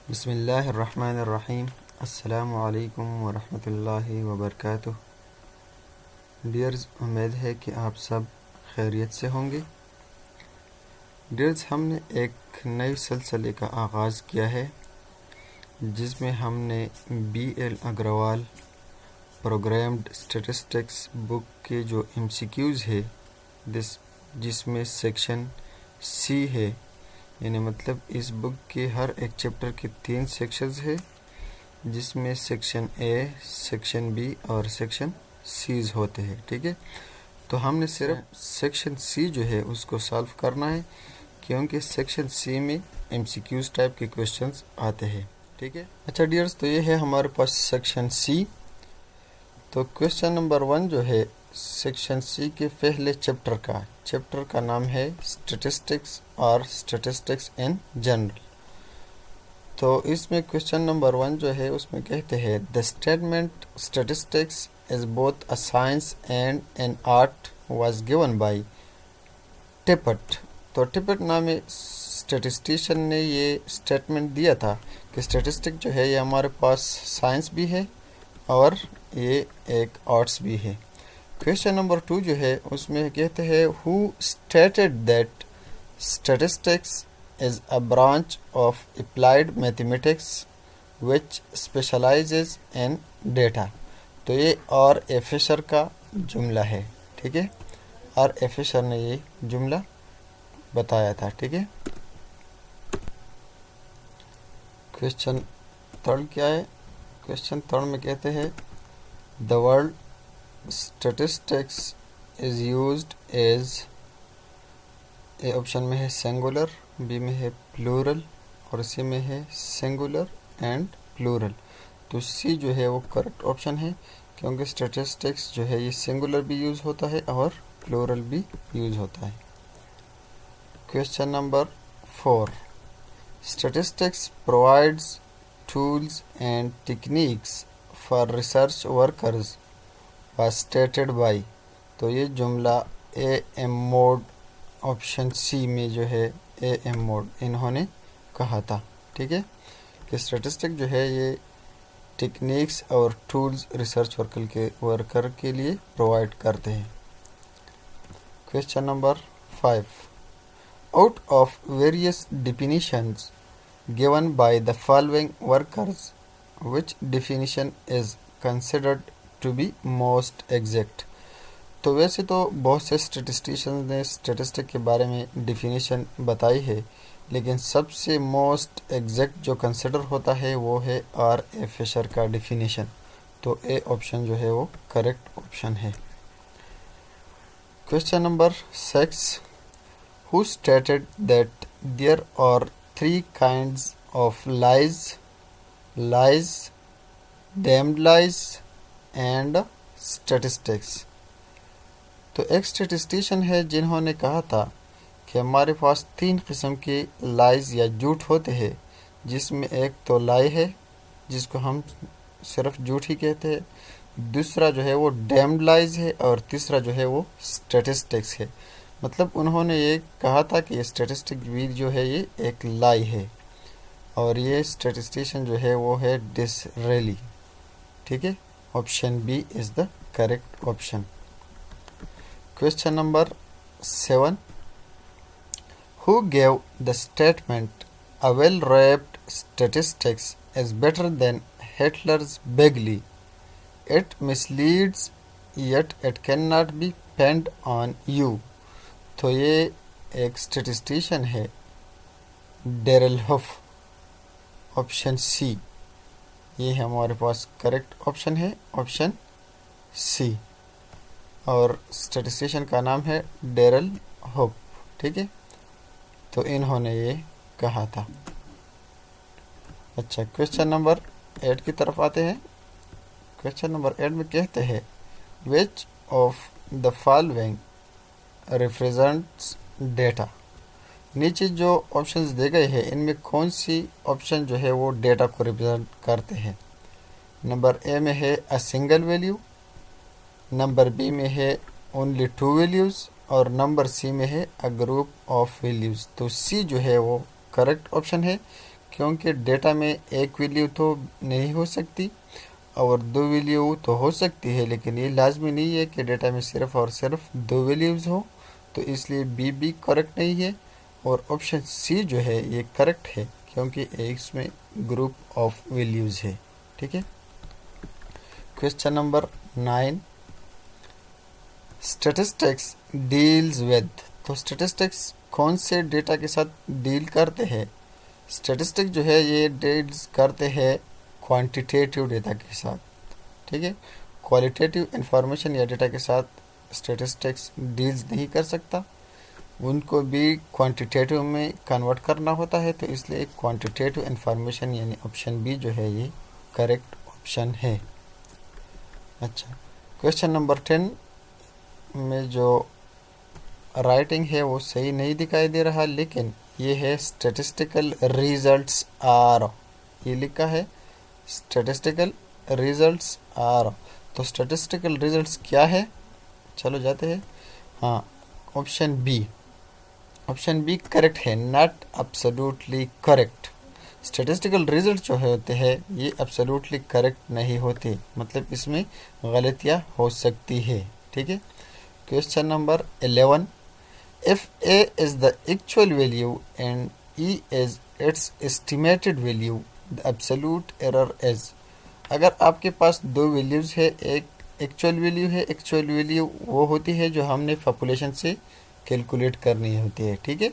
बिस्मिल्लाहिर्रहमानिर्रहीम। अस्सलामु अलैकुम वरहमतुल्लाहि वबरकातुह। डियर्स, उम्मीद है कि आप सब खैरियत से होंगे। डियर्स, हमने एक नए सिलसिले का आगाज़ किया है जिसमें हमने BL Agarwal programmed statistics book के जो MCQs है जिसमें सेक्शन C है, यानी मतलब इस बुक के हर एक चैप्टर के 3 सेक्शंस है जिसमें सेक्शन A, सेक्शन B और सेक्शन C's होते हैं। ठीक है, तो हमने सिर्फ सेक्शन C जो है उसको सॉल्व करना है क्योंकि सेक्शन C में MCQs टाइप के क्वेश्चंस आते हैं। ठीक है, अच्छा डियर्स, तो ये है हमारे पास सेक्शन C। तो क्वेश्चन नंबर 1 जो है सेक्शन C के पहले चैप्टर का नाम है स्टैटिस्टिक्स और स्टैटिस्टिक्स इन जनरल। तो इसमें क्वेश्चन नंबर 1 जो है उसमें कहते हैं the statement statistics is both a science and an art was given by Tippett. तो टिपेट नामे स्टैटिस्टिशियन ने ये स्टेटमेंट दिया था कि स्टैटिस्टिक जो है ये हमारे पास साइंस भी है और ये एक आर्ट्स भी है। क्वेश्चन नंबर 2 जो है उसमें कहते हैं who stated that statistics is a branch of applied mathematics which specializes in data। तो ये और ए फिशर का जुमला है। ठीक है, और ए फिशर ने ये जुमला बताया था। ठीक है, क्वेश्चन थर्ड क्या है? क्वेश्चन थर्ड में कहते हैं the word statistics is used as, A option में है सिंगुलर, बी में है प्लूरल और सी में है सिंगुलर एंड प्लूरल। तो सी जो है वो करेक्ट ऑप्शन है क्योंकि स्टैटिस्टिक्स जो है ये सिंगुलर भी यूज़ होता है और प्लूरल भी यूज़ होता है। Question number 4 statistics provides tools and techniques for research workers was stated by. तो ये जुमला AM मोड ऑप्शन सी में जो है AM मोड इन्होंने कहा था। ठीक है, कि स्टैटिस्टिक जो है ये टेक्निक्स और टूल्स रिसर्च वर्कर के लिए प्रोवाइड करते हैं। Question number 5 out of various definitions given by the following workers which definition is considered to be most exact. तो वैसे तो बहुत से स्टैटिस्टिशियंस ने स्टैटिस्टिक के बारे में डिफिनीशन बताई है, लेकिन सबसे मोस्ट एग्जैक्ट जो कंसिडर होता है वो है RA फिशर का डिफिनीशन। तो ए ऑप्शन जो है वो करेक्ट ऑप्शन है। Question number 6 who stated that there are 3 kinds of lies, damned lies and statistics. तो एक स्टैटिस्टिशियन है जिन्होंने कहा था कि हमारे पास 3 किस्म के लाइज या झूठ होते हैं, जिसमें एक तो लाई है जिसको हम सिर्फ झूठ ही कहते हैं, दूसरा जो है वो डैम्ड लाइज है और तीसरा जो है वो स्टैटिस्टिक्स है। मतलब उन्होंने ये कहा था कि ये स्टैटिस्टिक भी जो है ये एक लाई है और ये स्टैटिस्टिशियन जो है वो है डिसरेली। ठीक है, option B is the correct option. Question number 7 who gave the statement a well-wrapped statistics is better than Hitler's Bagley, it misleads yet it cannot be pinned on you। तो ये एक statistician है Darrell हफ, option C ये हमारे पास correct option है, option C. और statistician का नाम है डेरल होप। ठीक है, तो इन्होंने ये कहा था। अच्छा, क्वेश्चन नंबर 8 की तरफ आते हैं। क्वेश्चन नंबर 8 में कहते हैं विच of the following represents data. नीचे जो ऑप्शंस दे गए हैं इनमें कौन सी ऑप्शन जो है वो डेटा को रिप्रेजेंट करते हैं? नंबर ए में है a single value, number B में है ओनली 2 वैल्यूज़ और नंबर सी में है अ ग्रुप ऑफ वैल्यूज़। तो सी जो है वो करेक्ट ऑप्शन है क्योंकि डेटा में एक वैल्यू तो नहीं हो सकती और दो वैल्यू तो हो सकती है, लेकिन ये लाजमी नहीं है कि डेटा में सिर्फ और सिर्फ दो वैल्यूज़ हो। तो इसलिए बी भी करेक्ट नहीं है और ऑप्शन सी जो है ये करेक्ट है, क्योंकि इसमें ग्रुप ऑफ वैल्यूज़ है। ठीक है। Question number 9, statistics deals with. तो स्टैटिस्टिक्स कौन से डेटा के साथ डील करते हैं? स्टैटिस्टिक्स जो है ये डील्स करते हैं क्वांटिटेटिव डेटा के साथ। ठीक है। क्वालिटेटिव इंफॉर्मेशन या डेटा के साथ स्टैटिस्टिक्स डील्स नहीं कर सकता, उनको भी क्वांटिटेटिव में कन्वर्ट करना होता है। तो इसलिए क्वांटिटेटिव इंफॉर्मेशन यानी ऑप्शन बी जो है ये करेक्ट ऑप्शन है। अच्छा, क्वेश्चन नंबर 10 में जो राइटिंग है वो सही नहीं दिखाई दे रहा, लेकिन ये है स्टैटिस्टिकल रिजल्ट्स आर, ये लिखा है स्टैटिस्टिकल रिजल्ट्स आर। तो स्टैटिस्टिकल रिजल्ट्स क्या है? चलो जाते हैं। हाँ, ऑप्शन बी करेक्ट है, not absolutely correct. Statistical result जो होते हैं ये एब्सोल्युटली करेक्ट नहीं होते, मतलब इसमें गलतियाँ हो सकती है। ठीक है। Question number 11, if A is the actual value and E is it's estimated value, the absolute error is. अगर आपके पास दो वैल्यूज़ है, एक एक्चुअल वैल्यू है, एक्चुअल वैल्यू वो होती है जो हमने पॉपुलेशन से कैलकुलेट करनी होती है। ठीक है।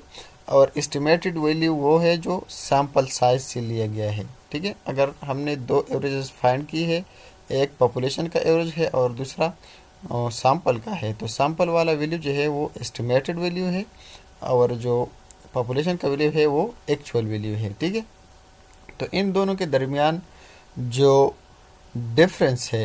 और एस्टिमेटेड वैल्यू वो है जो सैम्पल साइज से लिया गया है। ठीक है। अगर हमने दो एवरेजेस फाइंड की है, एक पॉपुलेशन का एवरेज है और दूसरा सैम्पल का है, तो सैम्पल वाला वैल्यू जो है वो एस्टिमेटेड वैल्यू है और जो पॉपुलेशन का वैल्यू है वो एक्चुअल वैल्यू है। ठीक है। तो इन दोनों के दरमियान जो डिफरेंस है,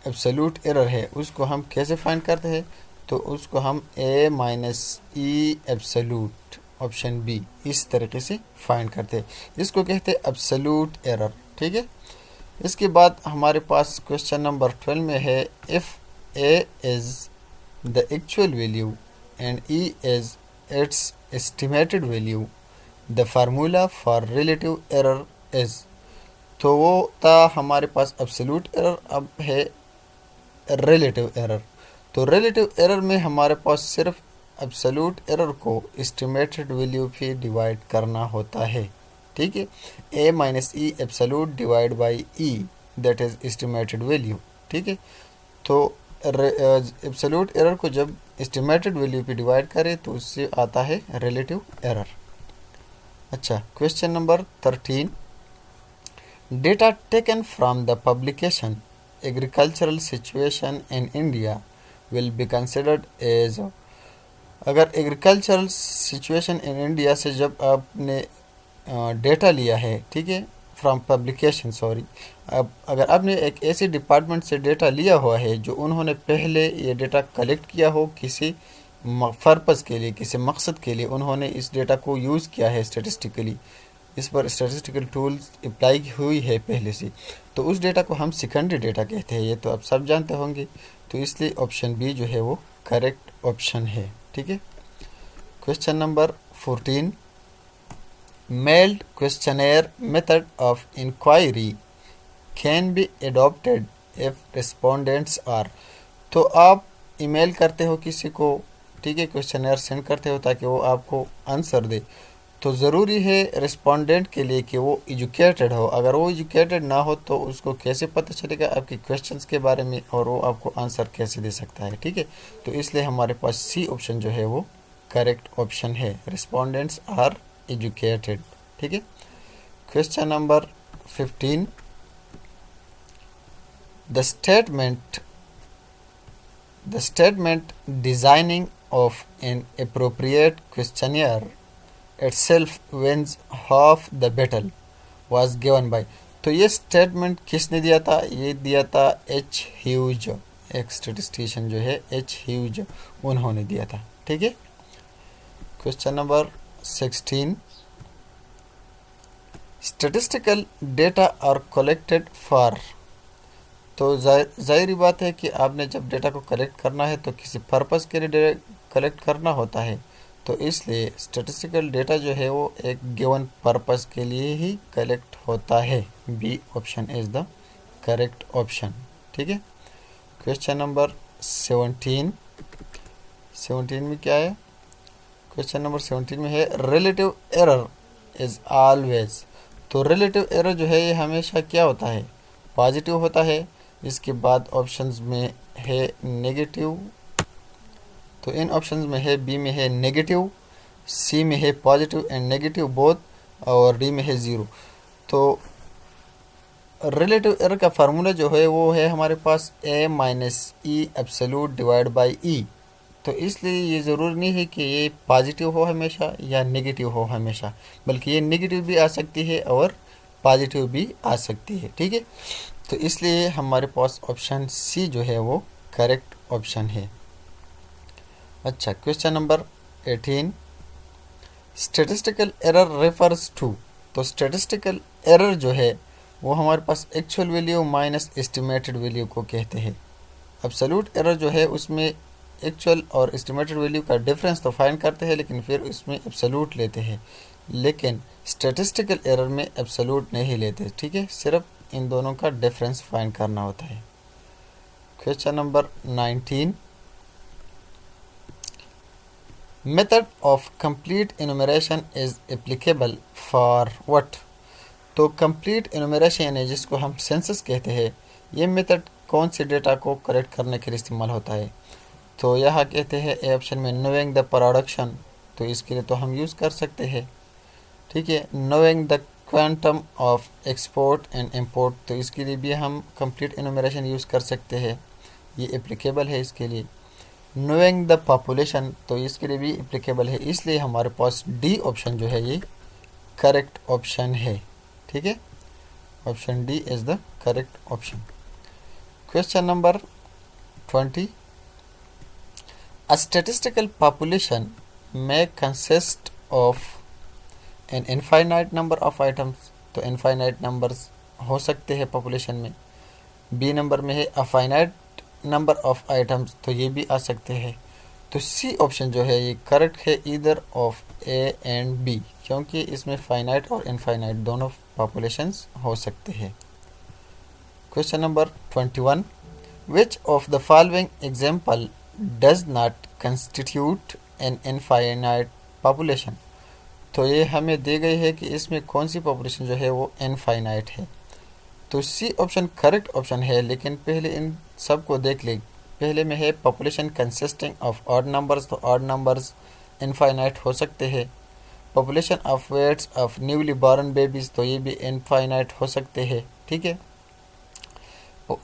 एब्सोल्यूट एरर है, उसको हम कैसे फाइंड करते हैं? तो उसको हम ए minus E absolute, option B, इस तरीके से फाइंड करते हैं। इसको कहते हैं एब्सोल्यूट एरर। ठीक है। इसके बाद हमारे पास क्वेश्चन नंबर 12 में है, if A is the actual value and E is its estimated value, the formula for relative error is. तो वो था हमारे पास एब्सोल्यूट एरर, अब है रिलेटिव एरर। तो रिलेटिव एरर में हमारे पास सिर्फ एब्सोल्यूट एरर को एस्टिमेटेड वैल्यू पे डिवाइड करना होता है। ठीक है। A minus E absolute divide by E, that is estimated value. ठीक है। तो एब्सोल्यूट एरर को जब एस्टिमेटेड वैल्यू पे डिवाइड करें तो उससे आता है रिलेटिव एरर। अच्छा, question number 13, data taken from the publication agricultural situation in India will be considered as. अगर एग्रीकल्चरल सिचुएशन इन इंडिया से जब आपने डेटा लिया है, ठीक है, फ्रॉम पब्लिकेशन, सॉरी, अब अगर आपने एक ऐसे डिपार्टमेंट से डेटा लिया हुआ है जो उन्होंने पहले ये डेटा कलेक्ट किया हो किसी पर्पज़ के लिए, किसी मकसद के लिए उन्होंने इस डेटा को यूज़ किया है स्टेटिस्टिकली, इस पर स्टैटिस्टिकल टूल्स अप्लाई हुई है पहले से, तो उस डेटा को हम सेकेंडरी डेटा कहते हैं। ये तो आप सब जानते होंगे। तो इसलिए ऑप्शन बी जो है वो करेक्ट ऑप्शन है। ठीक है। Question number 14, mailed questionnaire method of inquiry can be adopted if respondents are. तो आप ईमेल करते हो किसी को, ठीक है, क्वेश्चनेयर सेंड करते हो ताकि वो आपको आंसर दे, तो ज़रूरी है रिस्पोंडेंट के लिए कि वो एजुकेटेड हो। अगर वो एजुकेटेड ना हो तो उसको कैसे पता चलेगा आपके क्वेश्चंस के बारे में और वो आपको आंसर कैसे दे सकता है। ठीक है। तो इसलिए हमारे पास सी ऑप्शन जो है वो करेक्ट ऑप्शन है, रिस्पोंडेंट्स आर एजुकेटेड। ठीक है। Question number 15, the statement designing of N appropriate questionnaire itself wins half the battle was given by। तो ये स्टेटमेंट किसने दिया था? ये दिया था एच ह्यूज, एक स्टेटिस्टिशियन जो है एच ह्यूज, उन्होंने दिया था। ठीक है। Question number 16, statistical data are collected for. तो जाहिर बात है कि आपने जब डेटा को कलेक्ट करना है तो किसी पर्पज़ के लिए कलेक्ट करना होता है। तो इसलिए स्टैटिस्टिकल डेटा जो है वो एक गिवन पर्पस के लिए ही कलेक्ट होता है। B option is the correct option. ठीक है। Question number 17। 17 में क्या है? क्वेश्चन नंबर 17 में है रिलेटिव एरर इज ऑलवेज। तो रिलेटिव एरर जो है ये हमेशा क्या होता है? पॉजिटिव होता है। इसके बाद ऑप्शंस में है नेगेटिव, तो इन ऑप्शंस में है बी में है नेगेटिव, सी में है पॉजिटिव एंड नेगेटिव बोथ, और डी में है ज़ीरो। तो रिलेटिव एरर का फार्मूला जो है वो है हमारे पास A minus E absolute divide by E. तो इसलिए ये ज़रूरी नहीं है कि ये पॉजिटिव हो हमेशा या नेगेटिव हो हमेशा, बल्कि ये नेगेटिव भी आ सकती है और पॉजिटिव भी आ सकती है। ठीक है। तो इसलिए हमारे पास ऑप्शन सी जो है वो करेक्ट ऑप्शन है। अच्छा, question number 18। Statistical error refers to. तो स्टैटिस्टिकल एरर जो है वो हमारे पास actual value minus estimated value को कहते हैं। एब्सोल्यूट एरर जो है उसमें एक्चुअल और एस्टिमेटेड वैल्यू का डिफरेंस तो फाइंड करते हैं, लेकिन फिर उसमें एब्सोल्यूट लेते हैं। लेकिन स्टैटिस्टिकल एरर में एब्सोल्यूट नहीं लेते। ठीक है, सिर्फ इन दोनों का डिफरेंस फाइंड करना होता है। Question number 19। Method of complete enumeration is applicable for what. तो कंप्लीट एनुमरेशन यानी जिसको हम सेंसस कहते हैं, ये मेथड कौन से डेटा को करेक्ट करने के लिए इस्तेमाल होता है? तो यहाँ कहते हैं ए ऑप्शन में नोइंग द प्रोडक्शन, तो इसके लिए तो हम यूज़ कर सकते हैं। ठीक है। Knowing the quantum of export and import, तो इसके लिए भी हम कंप्लीट एनुमरेशन यूज़ कर सकते हैं, ये एप्लीकेबल है इसके लिए। नोइंग द पॉपुलेशन, तो इसके लिए भी एप्लीकेबल है, इसलिए हमारे पास डी ऑप्शन जो है ये करेक्ट ऑप्शन है। ठीक है, option D is the correct option. Question number 20। A statistical population may consist of an infinite number of items, तो infinite numbers हो सकते हैं पॉपुलेशन में। बी नंबर में है a finite number of items, तो ये भी आ सकते हैं। तो सी ऑप्शन जो है ये करेक्ट है, either of A and B, क्योंकि इसमें फाइनाइट और इनफाइनाइट दोनों पॉपुलेशंस हो सकते हैं। Question number 21। Which of the following example does not constitute an infinite population. तो ये हमें दी गई है कि इसमें कौन सी पॉपुलेशन जो है वो इनफाइनाइट है। तो सी ऑप्शन करेक्ट ऑप्शन है, लेकिन पहले इन सब को देख ले। पहले में है population consisting of odd numbers, तो ऑड नंबर्स इनफाइनाइट हो सकते हैं। Population of weights of newly born babies, तो ये भी इनफाइनाइट हो सकते हैं। ठीक है।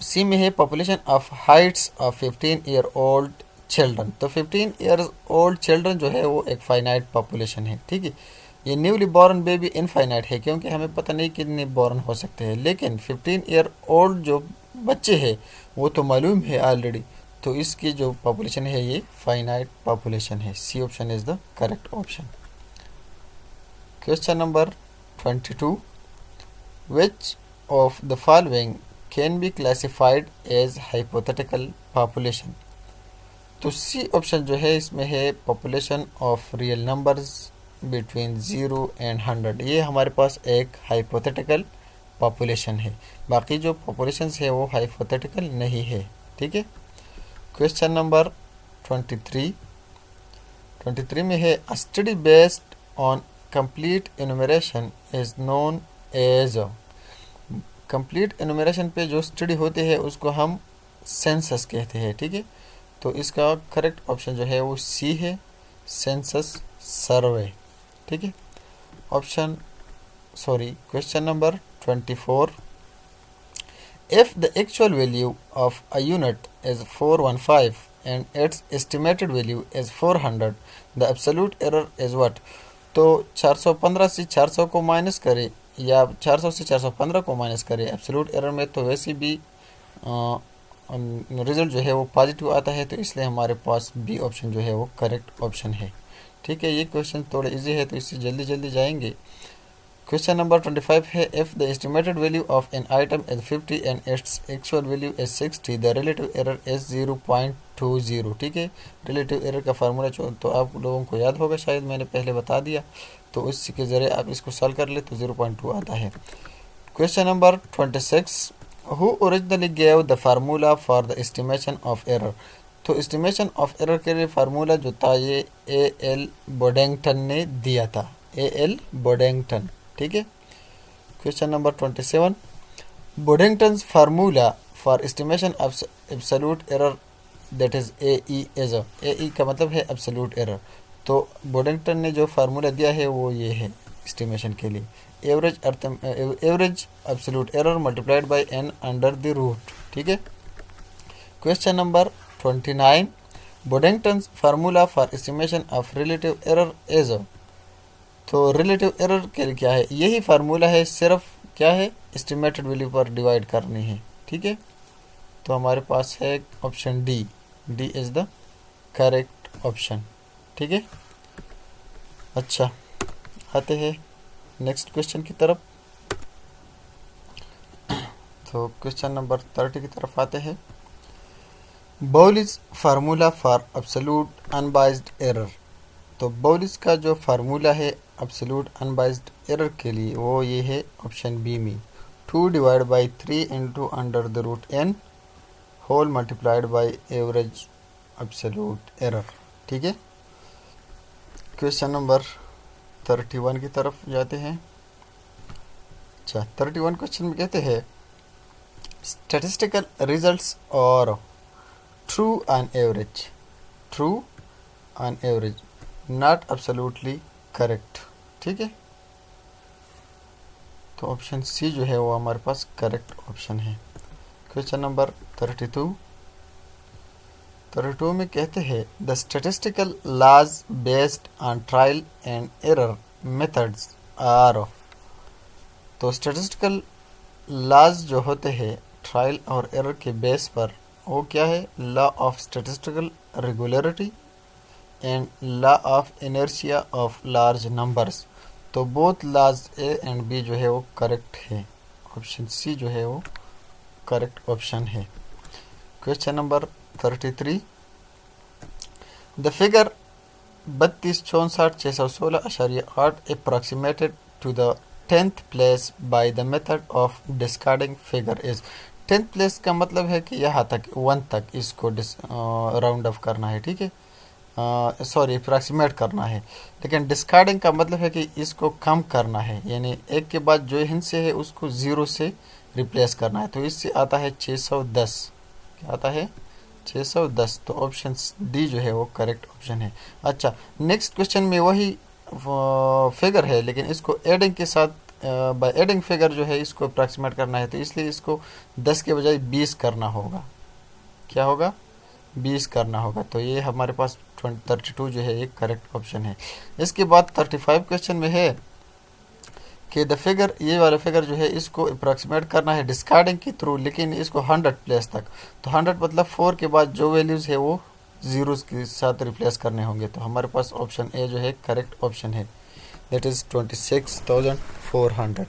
सी में है population of Heights of 15 year old children, तो 15 ईयर्स ओल्ड चिल्ड्रन जो है वो एक फाइनाइट पॉपुलेशन है। ठीक है। ये न्यूली बॉर्न बेबी इनफाइनाइट है, क्योंकि हमें पता नहीं कितने बॉर्न हो सकते हैं, लेकिन 15 ईयर ओल्ड जो बच्चे हैं वो तो मालूम है ऑलरेडी, तो इसकी जो पॉपुलेशन है ये फाइनाइट पॉपुलेशन है। C option is the correct option. Question number 22। Which of the following can be classified as hypothetical population. तो सी ऑप्शन जो है इसमें है population of real numbers between 0 and 100, ये हमारे पास एक हाइपोथेटिकल पॉपुलेशन है। बाकी जो पॉपुलेशंस है वो हाइपोथेटिकल नहीं है। ठीक है। Question number 23। 23 में है a study based on complete enumeration is known as. Complete enumeration पे जो स्टडी होती है उसको हम सेंसस कहते हैं। ठीक है। तो इसका करेक्ट ऑप्शन जो है वो सी है, सेंसस सर्वे। ठीक है। Question number 24। If the actual value of a unit is 415 and it's estimated value is 400, the absolute error is what. तो 415 से 400 को माइनस करें या 400 से 415 को माइनस करें, एब्सोल्यूट एरर में तो वैसे भी रिजल्ट जो है वो पॉजिटिव आता है, तो इसलिए हमारे पास बी ऑप्शन जो है वो करेक्ट ऑप्शन है। ठीक है। ये क्वेश्चन थोड़े इजी है, तो इससे जल्दी जल्दी जाएंगे। क्वेश्चन नंबर 25 है, if the estimated value of an item is 50 and its actual value is 60, the relative error is 0.20। ठीक है, रिलेटिव एरर का फार्मूला तो आप लोगों को याद होगा, शायद मैंने पहले बता दिया, तो उसी के ज़रिए आप इसको सॉल्व कर ले तो 0.2 आता है। Question number 26, who originally gave the formula for the estimation of error. तो एस्टिमेशन ऑफ एरर के लिए फार्मूला जो था ये A.L. बोडेंगटन ने दिया था, A.L. बोडेंगटन। ठीक है। Question number 27, Boddington's formula for estimation of absolute error that is AE is AE का मतलब है एब्सोल्यूट एरर। तो बोडेंगटन ने जो फार्मूला दिया है वो ये है एस्टिमेशन के लिए, average absolute error multiplied by n under the root. ठीक है। Question number 29, Boddington's formula for estimation of relative error is. तो रिलेटिव एरर के लिए क्या है, यही फार्मूला है, सिर्फ क्या है एस्टिमेटेड वैल्यू पर डिवाइड करनी है। ठीक है। तो हमारे पास है option D is the correct option. ठीक है। अच्छा, आते हैं नेक्स्ट क्वेश्चन की तरफ। तो क्वेश्चन नंबर 30 की तरफ आते हैं। बाउलिस formula for absolute unbiased error. तो बाउलिस का जो फार्मूला है एब्सोल्यूट अनबाइज्ड एरर के लिए वो ये है ऑप्शन बी में, 2 divide by 3 into under the root n whole multiplied by average absolute error. ठीक है। क्वेश्चन नंबर 31 की तरफ जाते हैं। अच्छा, 31 क्वेश्चन में कहते हैं, स्टैटिस्टिकल रिजल्ट्स और true on average not absolutely correct. ठीक है। तो ऑप्शन सी जो है वो हमारे पास करेक्ट ऑप्शन है। क्वेश्चन नंबर 32 में कहते हैं, the statistical laws based on trial and error methods are. तो स्टैटिस्टिकल लॉज जो होते हैं ट्रायल और एरर के बेस पर, वो क्या है, law of statistical regularity and law of inertia of large numbers. तो both laws A and B जो है वो करेक्ट है, ऑप्शन सी जो है वो करेक्ट ऑप्शन है। Question number 33, the figure 3264,616.8 approximated to the 10th place by the method of discarding figure is. 10th place का मतलब है कि यहाँ तक 1 तक इसको राउंड ऑफ करना है। ठीक है, सॉरी अप्रॉक्सीमेट करना है, लेकिन डिस्कार्डिंग का मतलब है कि इसको कम करना है, यानी एक के बाद जो हिंस से है उसको 0 से रिप्लेस करना है। तो इससे आता है 610, क्या आता है 610। तो ऑप्शन डी जो है वो करेक्ट ऑप्शन है। अच्छा, नेक्स्ट क्वेश्चन में वही फिगर है, लेकिन इसको एडिंग के साथ बाय एडिंग फिगर जो है इसको अप्रॉक्सीमेट करना है, तो इसलिए इसको 10 के बजाय 20 करना होगा। क्या होगा, 20 करना होगा। तो ये हमारे पास 32 जो है एक करेक्ट ऑप्शन है। इसके बाद 35 क्वेश्चन में है कि द फिगर, ये वाला फिगर जो है इसको अप्रॉक्सीमेट करना है डिस्कार्डिंग के थ्रू, लेकिन इसको 100 प्लेस तक। तो 100 मतलब 4 के बाद जो वैल्यूज़ है वो जीरोस के साथ रिप्लेस करने होंगे। तो हमारे पास ऑप्शन ए जो है करेक्ट ऑप्शन है, दैट इज़ 26,400।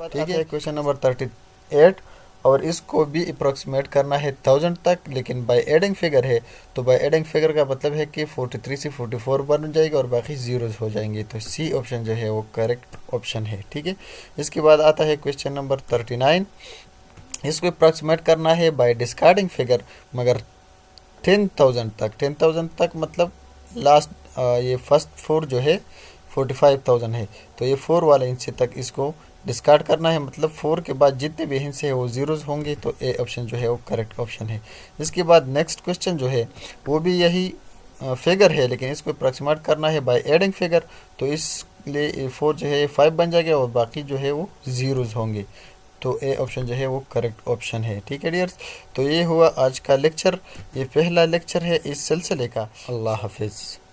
ठीक है। क्वेश्चन नंबर 38, और इसको भी अप्रॉक्सीमेट करना है 1000 तक, लेकिन बाय एडिंग फिगर है, तो बाय एडिंग फिगर का मतलब है कि 43 से 44 बन जाएगा और बाकी जीरोज हो जाएंगे। तो सी ऑप्शन जो है वो करेक्ट ऑप्शन है। ठीक है। इसके बाद आता है क्वेश्चन नंबर 39, इसको अप्रॉक्सीमेट करना है बाय डिस्कार्डिंग फिगर, मगर 10,000 तक। 10,000 तक मतलब लास्ट ये फर्स्ट 4 जो है 45,000 है, तो ये 4 वाले हिस्से तक इसको डिस्कार्ड करना है, मतलब 4 के बाद जितने भी हिस्से हैं वो जीरोज होंगे। तो ए ऑप्शन जो है वो करेक्ट ऑप्शन है। इसके बाद नेक्स्ट क्वेश्चन जो है वो भी यही फिगर है, लेकिन इसको अप्रॉक्सीमेट करना है बाय एडिंग फिगर, तो इसलिए 4 जो है 5 बन जाएगा और बाकी जो है वो जीरोज होंगे। तो ए ऑप्शन जो है वो करेक्ट ऑप्शन है। ठीक है डियर्स, तो ये हुआ आज का लेक्चर, ये पहला लेक्चर है इस सिलसिले का। अल्लाह हाफिज़।